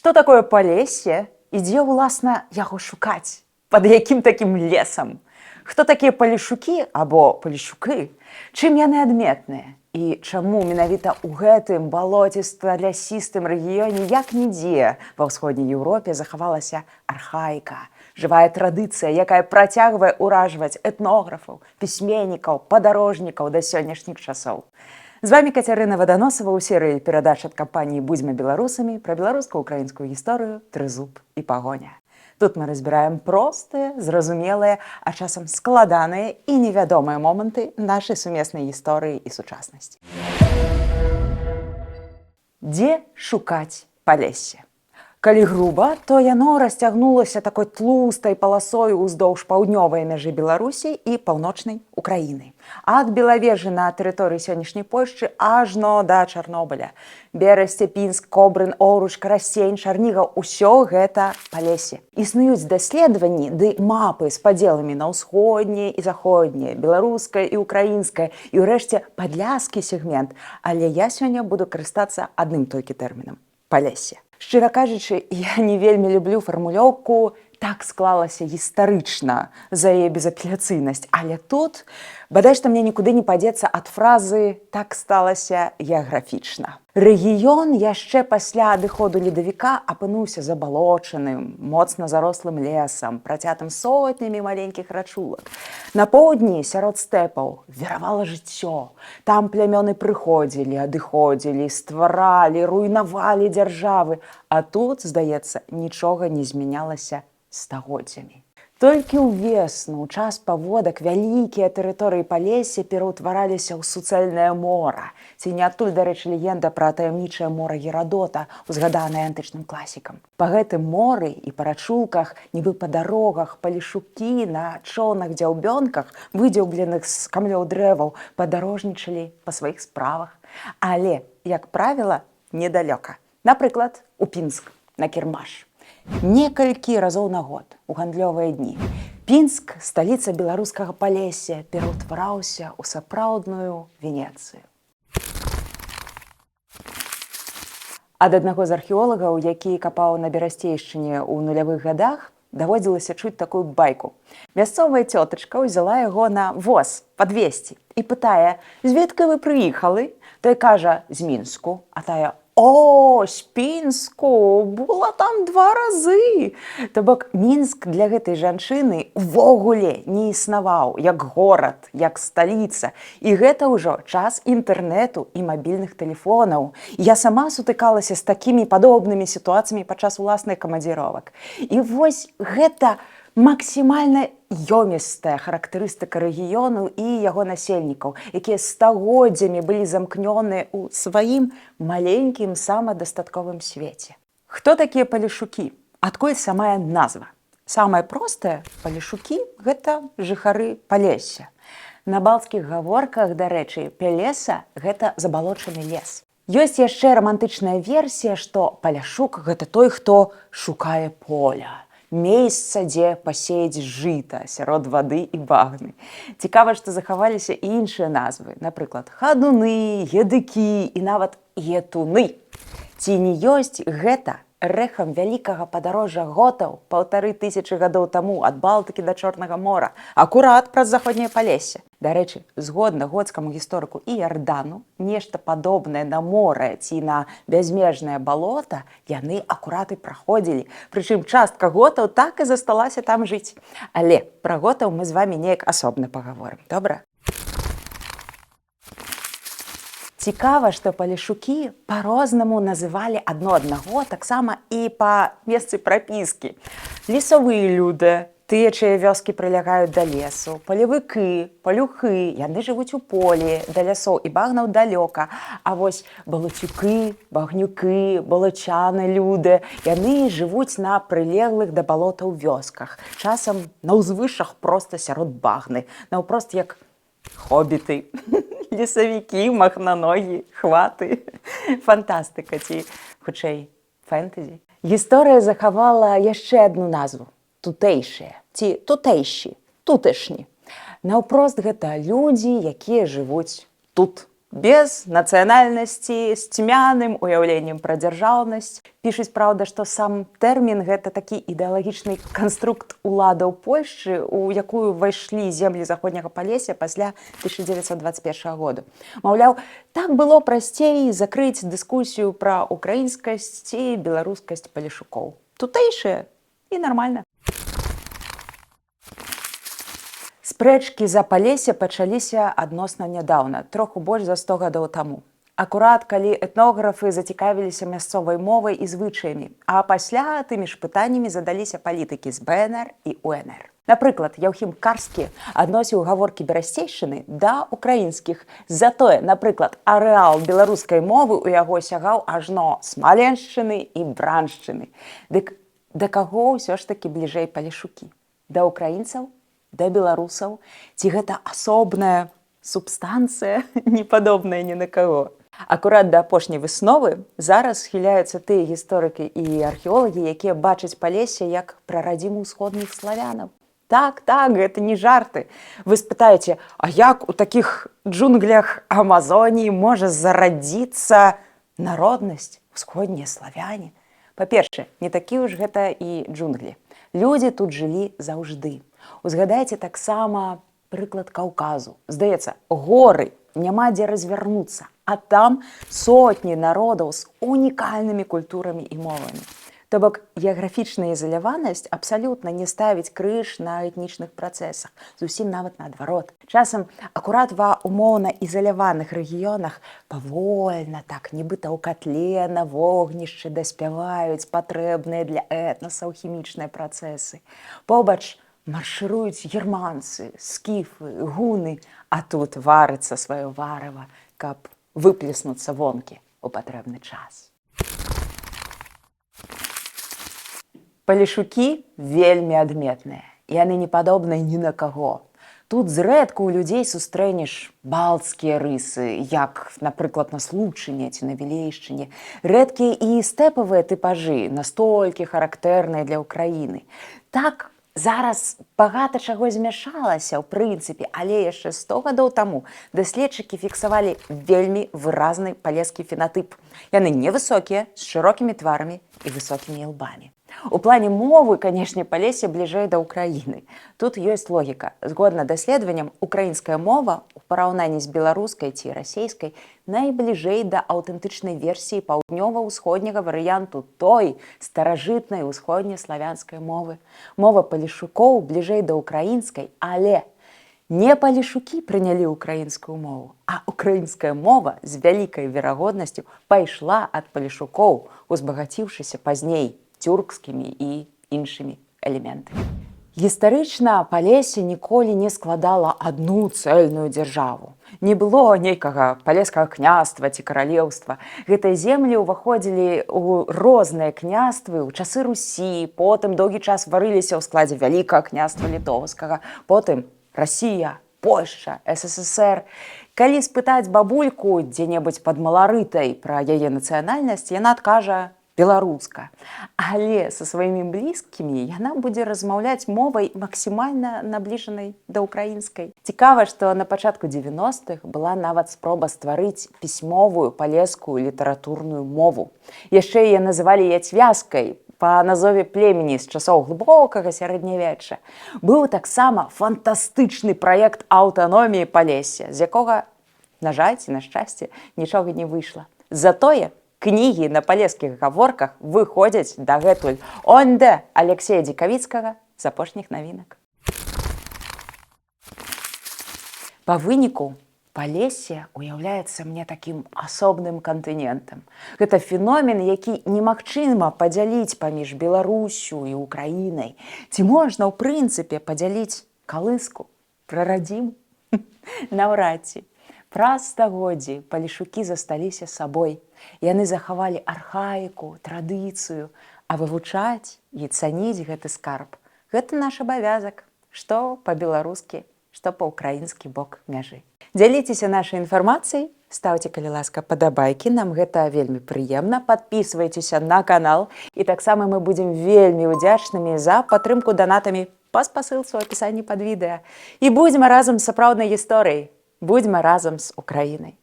Што такое Палессе і дзе, уласна, яго шукаць? Пад якім такім лесам? Хто такія палешукі або палешукі? Чым яны адметныя? І чаму менавіта ў гэтым балоціста-лясістым рэгіёне як нідзе ва ўсходняй Еўропе захавалася архаіка, жывая традыцыя, якая працягвае ўражваць этнографаў, пісьменнікаў, падарожнікаў да сённяшніх часоў. З вами Кацярына Ваданосава ў серыі перадач ад кампаніі «Будзьма беларусамі» пра беларуска-украінскую гісторыю «Трызуб і пагоня». Тут мы разбіраем простыя, зразумелыя, а часам складаныя і невядомыя моманты нашай сумеснай гісторыі і сучаснасці. Дзе шукаць Палессе? Калі груба, то яно расцягнулася такой тлустай паласой уздоўж паўднёвай мяжы Беларусі і паўночнай Украіны. Ад Белавежы на тэрыторыі сённяшняй Польшчы ажно да Чарнобыля. Берасце, Пінск, Кобрын, Оруч, Карасень, Чарнігаў – усё гэта Палессе. Існуюць даследаванні ды мапы з падзеламі на ўсходняе і заходняе, беларускае і украінскае, і ўрэшце падляскі сегмент. Але я сёння буду карыстацца адным толькі тэрмінам – Палессе. Шчыра кажучы, я не вельмі люблю фармулёўку «так склалася гістарычна» за яе безапеляцыйнасць, але тут, бадай што мне нікуды не падзецца ад фразы «так сталася геаграфічна». Рэгіён яшчэ пасля адыходу ледавіка апынуўся забалочаным, моцна зарослым лесам, працятым сотнямі маленькіх рачулак. На поўдні, сярод стэпаў, віравала жыццё. Там плямёны прыходзілі, адыходзілі, стваралі, руйнавалі дзяржавы. А тут, здаецца, нічога не змянялася стагоддзямі. Толькі ўвесну, у час паводак, вялікія тэрыторыі Палессе пераўтвараліся ў суцэльнае мора. Ці не адтуль, дарэчы, легенда пра таямнічае мора Герадота, узгаданае антычным класікам. Па гэтым моры і па рачулках, нібы па дарогах, палешукі на чоўнах-дзяўбёнках, выдзяўбленых з камлёў дрэваў, падарожнічалі па сваіх справах. Але, як правіла, недалёка. Напрыклад, у Пінск, на кірмаш. Некалькі разоў на год у гандлёвыя дні Пінск, сталіца беларускага Палесся, пераўтвараўся ў сапраўдную Венецыю. Ад аднаго з археолагаў, які капаў на Берасцейшчыне ў нулявых гадах, даводзілася чуць такую байку. Мясцовая цётачка ўзяла яго на воз падвезці і пытае: «Звідки вы прыехалі?» Той кажа: «З Мінску». А тая: «О, з Пінску, була там 2 разы!» То бок Мінск для гэтай жанчыны увогуле не існаваў як горад, як сталіца. І гэта ўжо час інтэрнэту і мабільных тэлефонаў. Я сама сутыкалася з такімі падобнымі сітуацыямі падчас уласных камандзіровак. І вось гэта максімальна ёмістая характарыстыка рэгіёну і яго насельнікаў, якія стагоддзямі былі замкнёныя ў сваім маленькім самадастатковым свеце. Хто такія палешукі? Адкуль самая назва? Самае простае – палешукі – гэта жыхары Палесся. На балцкіх гаворках, дарэчы, Пелеса – гэта забалочаны лес. Ёсць яшчэ рамантычная версія, што паляшук – гэта той, хто шукае поля. Месца, дзе пасеяць жыта сярод вады і багны. Цікава, што захаваліся і іншыя назвы, напрыклад, хадуны, едыкі і нават етуны. Ці не ёсць гэта рэхам вялікага падарожжа готаў 1500 гадоў таму ад Балтыкі да Чорнага мора, акурат праз заходняе Палессе. Дарэчы, згодна готскаму гісторыку Іярдану, нешта падобнае на мора ці на бязмежнае балота яны акурат і праходзілі. Прычым частка готаў так і засталася там жыць. Але пра готаў мы з вамі неяк асобна пагаворым, добра? Цікава, што палешукі па-рознаму называлі адно аднаго, таксама і па месцы прапіскі. Лесавыя люди, тыя, чые вёскі прылягаюць да лесу, палевыкі, палюхы, яны жывуць у полі, да лясоў і багнаў далёка. А вось балацюкі, багнюкі, балачаны люди, яны жывуць на прылеглых да балотаў вёсках, часам на ўзвышшах проста сярод багны, наўпрост як хобіты. Лесавікі, махнаногі, хваты. Фантастыка ці, хутчэй, фэнтэзі. Гісторыя захавала яшчэ адну назву – тутэйшыя ці тутэйші, тутэшні. Наўпрост гэта людзі, якія жывуць тут, без нацыянальнасці, з цьмяным уяўленнем пра дзяржаўнасць. Пішуць, праўда, што сам тэрмін гэта такі ідэалагічны канструкт уладаў Польшчы, у якую ўвайшлі землі заходняга Палесся пасля 1921 году. Маўляў, так было прасцей закрыць дыскусію пра украінскасць і беларускасць палешукоў. Тутэйшыя і нармальна. Спрэчкі за Палессе пачаліся адносна нядаўна, троху больш за 100 гадоў таму. Акурат, калі этнографы зацікавіліся мясцовай мовай і звычаямі, а пасля тымі ж пытаннямі задаліся палітыкі з БНР і УНР. Напрыклад, Яўхім Карскі адносіў гаворкі берасцейшчыны да украінскіх. Затое, напрыклад, арэал беларускай мовы ў яго сягаў ажно смаленшчыны і браншчыны. Дык да каго ўсё ж такі бліжэй палешукі? Да украінцаў? Да беларусаў? Ці гэта асобная субстанцыя, не падобная ні на каго? Акурат да апошняй высновы зараз схіляюцца тыя гісторыкі і археолагі, якія бачаць Палессе як прарадзіму ўсходніх славянаў. Так, гэта не жарты. Вы спытаеце, а як у такіх джунглях Амазоніі можа зарадзіцца народнасць, усходнія славяне? Па-першае, не такі ўж гэта і джунглі. Людзі тут жылі заўжды. Узгадайце таксама прыклад Каўказу. Здаецца, горы, няма дзе развярнуцца, а там сотні народаў з унікальнымі культурамі і мовамі. То бок, геаграфічная ізаляванасць абсалютна не ставіць крыж на этнічных працэсах, зусім нават наадварот. Часам акурат ва умоўна ізаляваных рэгіёнах павольна, так, нібыта ў катле на вогнішчы даспяваюць патрэбныя для этнасаў хімічныя працэсы. Побач маршыруюць германцы, скіфы, гуны, а тут варыцца сваё варыва, каб выплеснуцца вонкі ў патрэбны час. Палешукі вельмі адметныя, яны не падобныя ні на каго. Тут зрэдку ў людзей сустрэнеш балцкія рысы, як, напрыклад, на Случыне ці на Вілейшчыне. Рэдкія і стэпавыя тыпажы, настолькі характэрныя для ўкраіны. Так, зараз багата чаго змяшалася, ў прынцыпе, але яшчэ 100 гадоў таму даследчыкі фіксавалі вельмі выразны палескі фенатып. Яны невысокія, з шырокімі тварамі і высокімі лбамі. У плане мовы, канешне, Палессе бліжэй да Украіны. Тут ёсць логіка. Згодна даследаванням, украінская мова у параўнанні з беларускай ці расейскай найбліжэй да аўтэнтычнай версіі паўднёва-ўсходняга варыянту той старажытнай усходнеславянскай мовы. Мова палешукоў бліжэй да украінскай, але не палешукі прынялі украінскую мову, а украінская мова з вялікай верагоднасцю пайшла ад палешукоў, узбагаціўшыся пазней тюркскімі і іншымі элементамі. Гістарычна Палессе ніколі не складала адну цэльную дзяржаву. Не было нейкага палескага княства ці каралеўства. Гэтыя землі ўваходзілі ў розныя княствы ў часы Русі, потым доўгі час варыліся ў складзе вялікага княства літоўскага, потым Расія, Польшча, СССР. Калі спытаць бабульку дзе-небудзь пад Маларытай пра яе нацыянальнасць, яна адкажа беларуска. Але са сваімі блізкімі яна будзе размаўляць мовай максімальна набліжанай да ўкраінскай. Цікава, што на пачатку 90-х была нават спроба стварыць пісьмовую палескую літаратурную мову. Яшчэ яе называлі яцвязкай па назове племені з часоў глыбокага сярэднявечча. Быў таксама фантастычны праект аўтаноміі Палесся, з якога, на жаль ці на шчасце, нічога не выйшла. Затое кнігі на палескіх гаворках выходзяць дагэтуль. Онде Алексея Дзікавіцкага з апошніх навінак. Па выніку, Палессе уяўляецца мне такім асобным кантынентам. Гэта феномен, які немагчыма падзяліць паміж Беларусю і Украінай. Ці можна, ў прынцыпе, падзяліць калыску, прарадзіму? Наўрад ці. Праз стагоддзі палешукі засталіся сабой. Яны захавалі архаіку, традыцыю, а вывучаць і цаніць гэты скарб. Гэта наш абавязак, што па-беларускі, што па-украінскі бок мяжы. Дзяліцеся нашай інфармацыяй, стаўце, калі ласка, падабайкі, нам гэта вельмі прыемна, падпісвайцеся на канал, і таксама мы будзем вельмі ўдзячнымі за падтрымку данатамі па спасылцы ў апісанні пад відэа. І будзьма разам з сапраўднай гісторыяй. Будьма разам з Украінай.